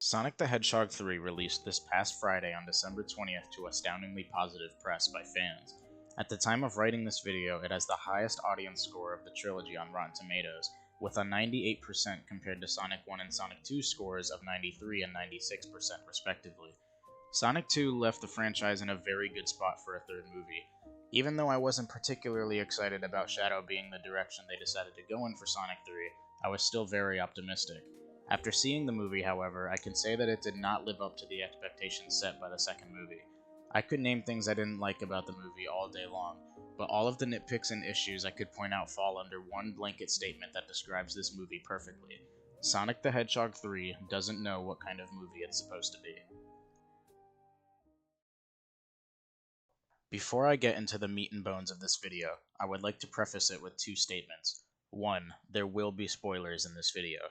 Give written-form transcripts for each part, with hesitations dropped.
Sonic the Hedgehog 3 released this past Friday on December 20th to astoundingly positive press by fans. At the time of writing this video, it has the highest audience score of the trilogy on Rotten Tomatoes, with a 98% compared to Sonic 1 and Sonic 2 scores of 93 and 96% respectively. Sonic 2 left the franchise in a very good spot for a third movie. Even though I wasn't particularly excited about Shadow being the direction they decided to go in for Sonic 3, I was still very optimistic. After seeing the movie, however, I can say that it did not live up to the expectations set by the second movie. I could name things I didn't like about the movie all day long, but all of the nitpicks and issues I could point out fall under one blanket statement that describes this movie perfectly. Sonic the Hedgehog 3 doesn't know what kind of movie it's supposed to be. Before I get into the meat and bones of this video, I would like to preface it with two statements. 1. There will be spoilers in this video.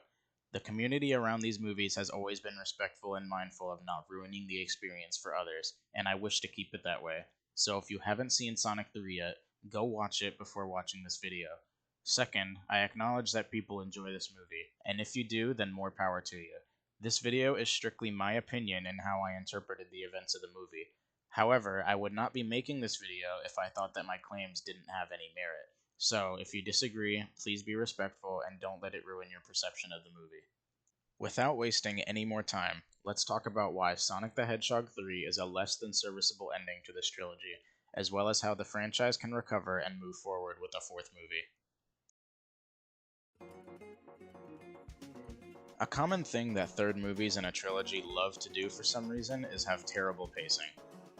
The community around these movies has always been respectful and mindful of not ruining the experience for others, and I wish to keep it that way. So if you haven't seen Sonic 3 yet, go watch it before watching this video. Second, I acknowledge that people enjoy this movie, and if you do, then more power to you. This video is strictly my opinion and how I interpreted the events of the movie. However, I would not be making this video if I thought that my claims didn't have any merit. So, if you disagree, please be respectful and don't let it ruin your perception of the movie. Without wasting any more time, let's talk about why Sonic the Hedgehog 3 is a less than serviceable ending to this trilogy, as well as how the franchise can recover and move forward with a fourth movie. A common thing that third movies in a trilogy love to do for some reason is have terrible pacing.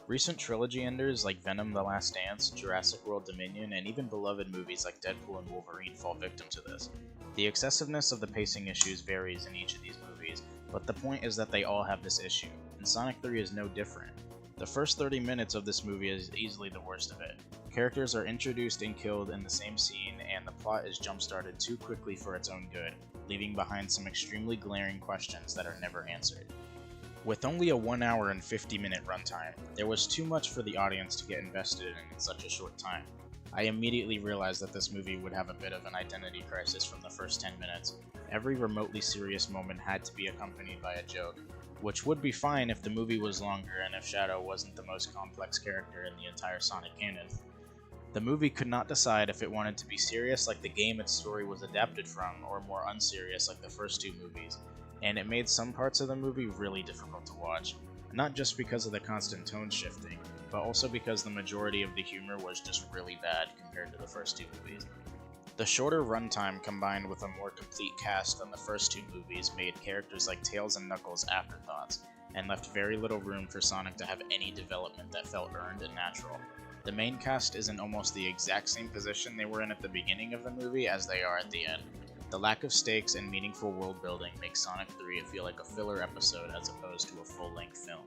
Recent trilogy enders like Venom: The Last Dance, Jurassic World Dominion, and even beloved movies like Deadpool and Wolverine fall victim to this. The excessiveness of the pacing issues varies in each of these movies, but the point is that they all have this issue, and Sonic 3 is no different. The first 30 minutes of this movie is easily the worst of it. Characters are introduced and killed in the same scene, and the plot is jump-started too quickly for its own good, leaving behind some extremely glaring questions that are never answered. With only a 1 hour and 50-minute runtime, there was too much for the audience to get invested in such a short time. I immediately realized that this movie would have a bit of an identity crisis from the first 10 minutes. Every remotely serious moment had to be accompanied by a joke, which would be fine if the movie was longer and if Shadow wasn't the most complex character in the entire Sonic canon. The movie could not decide if it wanted to be serious like the game its story was adapted from, or more unserious like the first two movies. And it made some parts of the movie really difficult to watch, not just because of the constant tone shifting, but also because the majority of the humor was just really bad compared to the first two movies. The shorter runtime combined with a more complete cast than the first two movies made characters like Tails and Knuckles afterthoughts, and left very little room for Sonic to have any development that felt earned and natural. The main cast is in almost the exact same position they were in at the beginning of the movie as they are at the end. The lack of stakes and meaningful world building makes Sonic 3 feel like a filler episode as opposed to a full-length film.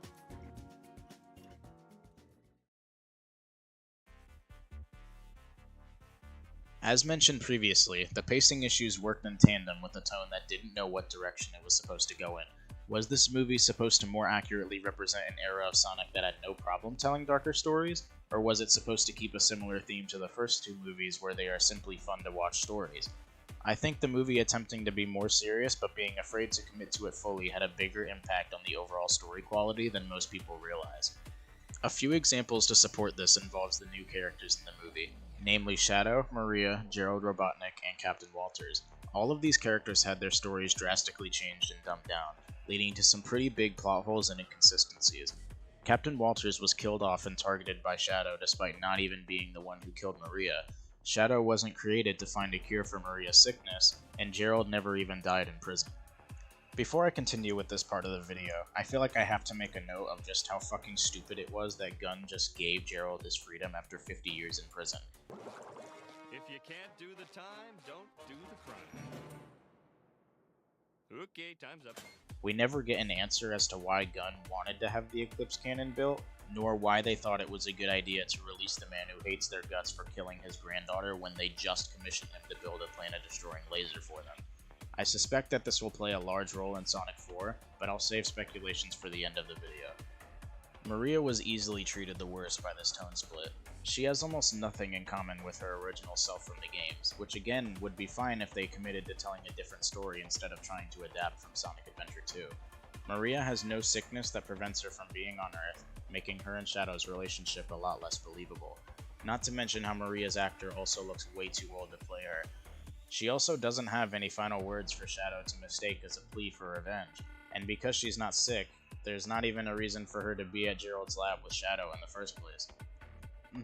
As mentioned previously, the pacing issues worked in tandem with a tone that didn't know what direction it was supposed to go in. Was this movie supposed to more accurately represent an era of Sonic that had no problem telling darker stories, or was it supposed to keep a similar theme to the first two movies where they are simply fun to watch stories? I think the movie attempting to be more serious but being afraid to commit to it fully had a bigger impact on the overall story quality than most people realize. A few examples to support this involves the new characters in the movie, namely Shadow, Maria, Gerald Robotnik, and Captain Walters. All of these characters had their stories drastically changed and dumbed down, leading to some pretty big plot holes and inconsistencies. Captain Walters was killed off and targeted by Shadow despite not even being the one who killed Maria. Shadow wasn't created to find a cure for Maria's sickness, and Gerald never even died in prison. Before I continue with this part of the video, I feel like I have to make a note of just how fucking stupid it was that Gunn just gave Gerald his freedom after 50 years in prison. If you can't do the time, don't do the crime. Okay, time's up. We never get an answer as to why Gunn wanted to have the Eclipse cannon built, nor why they thought it was a good idea to release the man who hates their guts for killing his granddaughter when they just commissioned him to build a planet-destroying laser for them. I suspect that this will play a large role in Sonic 4, but I'll save speculations for the end of the video. Maria was easily treated the worst by this tone split. She has almost nothing in common with her original self from the games, which again would be fine if they committed to telling a different story instead of trying to adapt from Sonic Adventure 2. Maria has no sickness that prevents her from being on Earth, making her and Shadow's relationship a lot less believable. Not to mention how Maria's actor also looks way too old to play her. She also doesn't have any final words for Shadow to mistake as a plea for revenge, and because she's not sick, there's not even a reason for her to be at Gerald's lab with Shadow in the first place.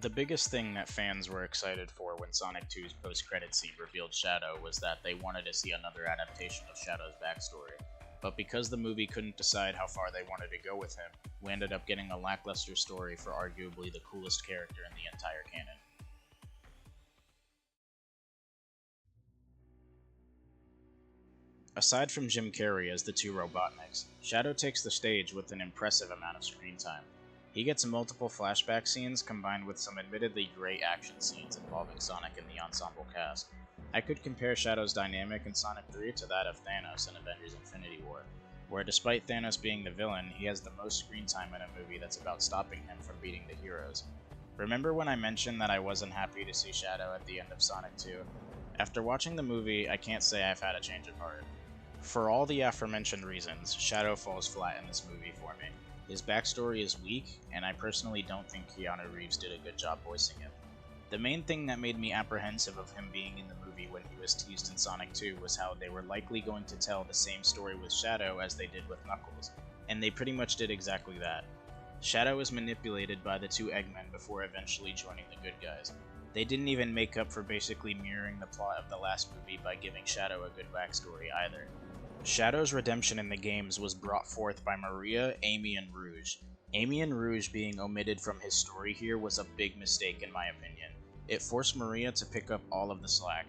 The biggest thing that fans were excited for when Sonic 2's post-credit scene revealed Shadow was that they wanted to see another adaptation of Shadow's backstory. But because the movie couldn't decide how far they wanted to go with him, we ended up getting a lackluster story for arguably the coolest character in the entire canon. Aside from Jim Carrey as the two Robotniks, Shadow takes the stage with an impressive amount of screen time. He gets multiple flashback scenes combined with some admittedly great action scenes involving Sonic and the ensemble cast. I could compare Shadow's dynamic in Sonic 3 to that of Thanos in Avengers Infinity War, where despite Thanos being the villain, he has the most screen time in a movie that's about stopping him from beating the heroes. Remember when I mentioned that I wasn't happy to see Shadow at the end of Sonic 2? After watching the movie, I can't say I've had a change of heart. For all the aforementioned reasons, Shadow falls flat in this movie for me. His backstory is weak, and I personally don't think Keanu Reeves did a good job voicing him. The main thing that made me apprehensive of him being in the movie when he was teased in Sonic 2 was how they were likely going to tell the same story with Shadow as they did with Knuckles, and they pretty much did exactly that. Shadow was manipulated by the two Eggmen before eventually joining the good guys. They didn't even make up for basically mirroring the plot of the last movie by giving Shadow a good backstory either. Shadow's redemption in the games was brought forth by Maria, Amy, and Rouge. Amy and Rouge being omitted from his story here was a big mistake in my opinion. It forced Maria to pick up all of the slack.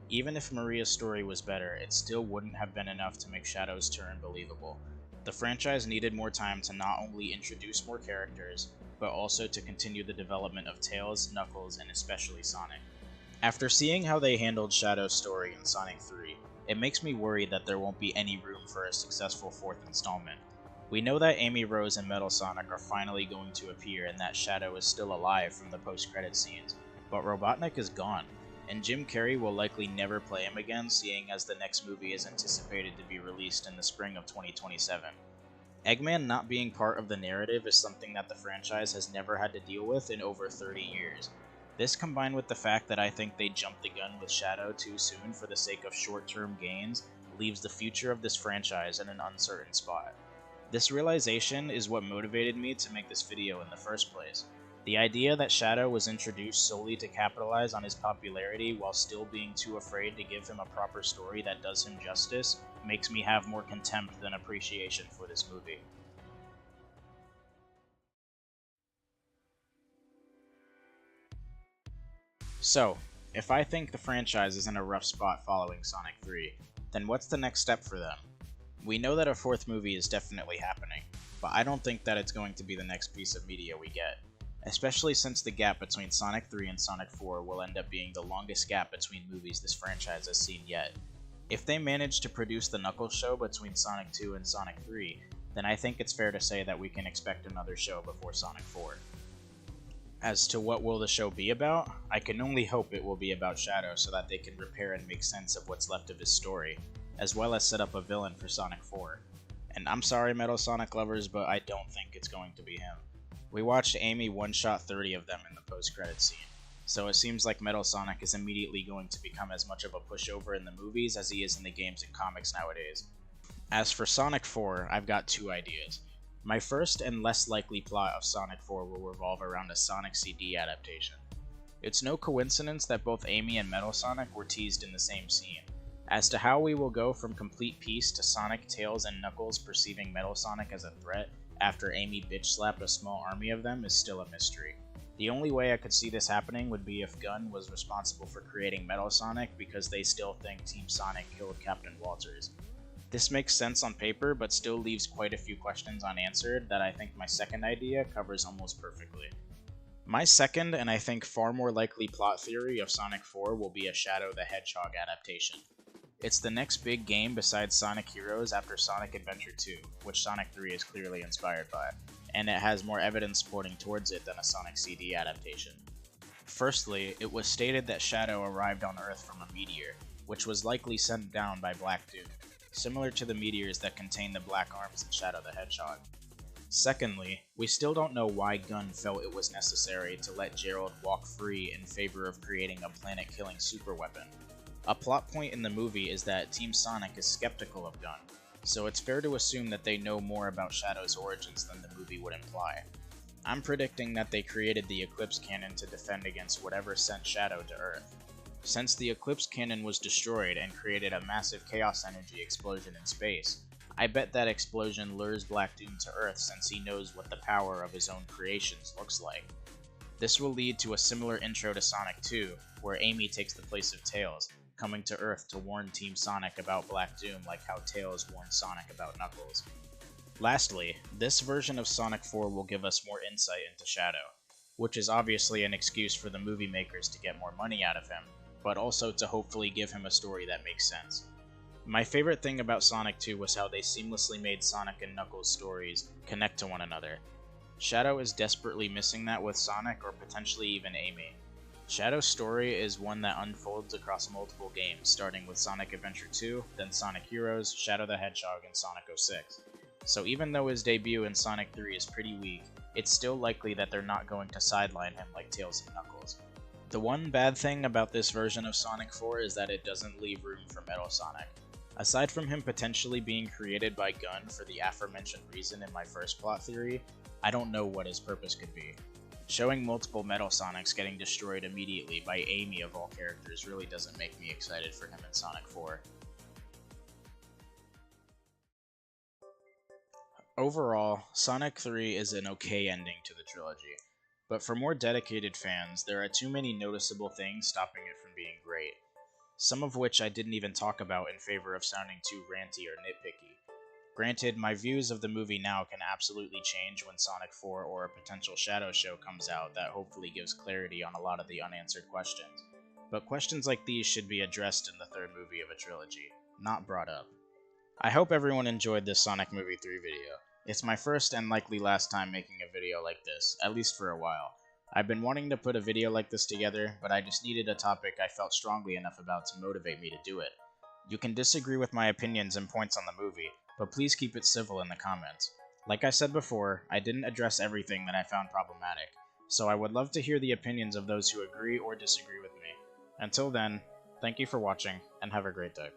Even if Maria's story was better, it still wouldn't have been enough to make Shadow's turn believable. The franchise needed more time to not only introduce more characters, but also to continue the development of Tails, Knuckles, and especially Sonic. After seeing how they handled Shadow's story in Sonic 3, it makes me worried that there won't be any room for a successful fourth installment. We know that Amy Rose and Metal Sonic are finally going to appear and that Shadow is still alive from the post-credit scenes, but Robotnik is gone, and Jim Carrey will likely never play him again, seeing as the next movie is anticipated to be released in the spring of 2027. Eggman not being part of the narrative is something that the franchise has never had to deal with in over 30 years. This combined with the fact that I think they jumped the gun with Shadow too soon for the sake of short-term gains leaves the future of this franchise in an uncertain spot. This realization is what motivated me to make this video in the first place. The idea that Shadow was introduced solely to capitalize on his popularity while still being too afraid to give him a proper story that does him justice makes me have more contempt than appreciation for this movie. So, if I think the franchise is in a rough spot following Sonic 3, then what's the next step for them? We know that a fourth movie is definitely happening, but I don't think that it's going to be the next piece of media we get, especially since the gap between Sonic 3 and Sonic 4 will end up being the longest gap between movies this franchise has seen yet. If they manage to produce the Knuckles show between Sonic 2 and Sonic 3, then I think it's fair to say that we can expect another show before Sonic 4. As to what will the show be about, I can only hope it will be about Shadow so that they can repair and make sense of what's left of his story, as well as set up a villain for Sonic 4. And I'm sorry Metal Sonic lovers, but I don't think it's going to be him. We watched Amy one-shot 30 of them in the post-credits scene, so it seems like Metal Sonic is immediately going to become as much of a pushover in the movies as he is in the games and comics nowadays. As for Sonic 4, I've got two ideas. My first and less likely plot of Sonic 4 will revolve around a Sonic CD adaptation. It's no coincidence that both Amy and Metal Sonic were teased in the same scene. As to how we will go from complete peace to Sonic, Tails, and Knuckles perceiving Metal Sonic as a threat after Amy bitch-slapped a small army of them is still a mystery. The only way I could see this happening would be if Gunn was responsible for creating Metal Sonic because they still think Team Sonic killed Captain Walters. This makes sense on paper, but still leaves quite a few questions unanswered that I think my second idea covers almost perfectly. My second, and I think far more likely plot theory of Sonic 4 will be a Shadow the Hedgehog adaptation. It's the next big game besides Sonic Heroes after Sonic Adventure 2, which Sonic 3 is clearly inspired by, and it has more evidence pointing towards it than a Sonic CD adaptation. Firstly, it was stated that Shadow arrived on Earth from a meteor, which was likely sent down by Black Doom. similar to the meteors that contain the black arms in Shadow the Hedgehog. Secondly, we still don't know why Gunn felt it was necessary to let Gerald walk free in favor of creating a planet-killing superweapon. A plot point in the movie is that Team Sonic is skeptical of Gunn, so it's fair to assume that they know more about Shadow's origins than the movie would imply. I'm predicting that they created the Eclipse Cannon to defend against whatever sent Shadow to Earth. Since the Eclipse Cannon was destroyed and created a massive chaos energy explosion in space, I bet that explosion lures Black Doom to Earth since he knows what the power of his own creations looks like. This will lead to a similar intro to Sonic 2, where Amy takes the place of Tails, coming to Earth to warn Team Sonic about Black Doom like how Tails warned Sonic about Knuckles. Lastly, this version of Sonic 4 will give us more insight into Shadow, which is obviously an excuse for the movie makers to get more money out of him, but also to hopefully give him a story that makes sense. My favorite thing about Sonic 2 was how they seamlessly made Sonic and Knuckles' stories connect to one another. Shadow is desperately missing that with Sonic or potentially even Amy. Shadow's story is one that unfolds across multiple games, starting with Sonic Adventure 2, then Sonic Heroes, Shadow the Hedgehog, and Sonic 06. So even though his debut in Sonic 3 is pretty weak, it's still likely that they're not going to sideline him like Tails and Knuckles. The one bad thing about this version of Sonic 4 is that it doesn't leave room for Metal Sonic. Aside from him potentially being created by Gunn for the aforementioned reason in my first plot theory, I don't know what his purpose could be. Showing multiple Metal Sonics getting destroyed immediately by Amy of all characters really doesn't make me excited for him in Sonic 4. Overall, Sonic 3 is an okay ending to the trilogy, but for more dedicated fans, there are too many noticeable things stopping it from being great. Some of which I didn't even talk about in favor of sounding too ranty or nitpicky. Granted, my views of the movie now can absolutely change when Sonic 4 or a potential Shadow show comes out that hopefully gives clarity on a lot of the unanswered questions. But questions like these should be addressed in the third movie of a trilogy, not brought up. I hope everyone enjoyed this Sonic Movie 3 video. It's my first and likely last time making a video like this, at least for a while. I've been wanting to put a video like this together, but I just needed a topic I felt strongly enough about to motivate me to do it. You can disagree with my opinions and points on the movie, but please keep it civil in the comments. Like I said before, I didn't address everything that I found problematic, so I would love to hear the opinions of those who agree or disagree with me. Until then, thank you for watching, and have a great day.